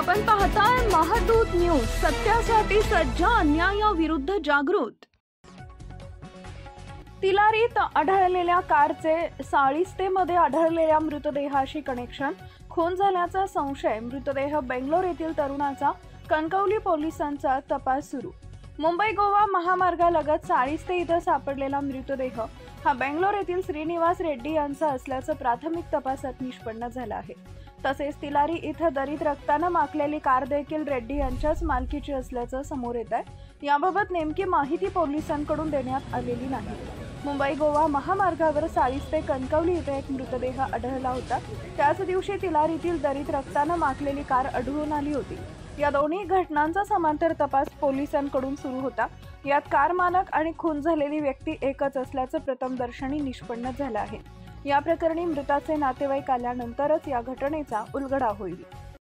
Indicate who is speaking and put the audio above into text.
Speaker 1: आपण पाहताय महादूत न्यूज, सत्यासाठी सज्ज, अन्यायाविरुद्ध जागृत। तिलारीत आढळलेल्या कारचे साळिस्तेमध्ये आढळलेल्या मृतदेहाशी कनेक्शन, खून झाल्याचा संशय, मृतदेह बेंगलोर येथील तरुणाचा, कणकवली पोलिसांचा तपास सुरू। मुंबई गोवा महामार्गालगत साळिस्ते इथं सापडलेला मृतदेह हा बेंगलोर येथील श्रीनिवास रेड्डी यांचा असल्याचं प्राथमिक तपासात निष्पन्न झालं आहे। तसेच तिलारी इथं दरीत रक्तानं माखलेली कार देखील रेड्डी यांच्याच मालकीची असल्याचं समोर येत आहे। याबाबत नेमकी माहिती पोलिसांकडून देण्यात आलेली नाही। मुंबई गोवा महामार्गावर साळिस्ते कणकवली इथे एक मृतदेह आढळला होता। त्याच दिवशी तिलारीतील दरीत रक्तानं माखलेली कार आढळून आली होती। या दोन्ही घटनांचा समांतर तपास पोलिसांकडून सुरू होता। यात कार मालक आणि खून झालेली व्यक्ती एकच असल्याचं प्रथमदर्शनी निष्पन्न झालं आहे। या प्रकरणी मृताचे नातेवाईक आल्यानंतरच या घटनेचा उलगडा होईल।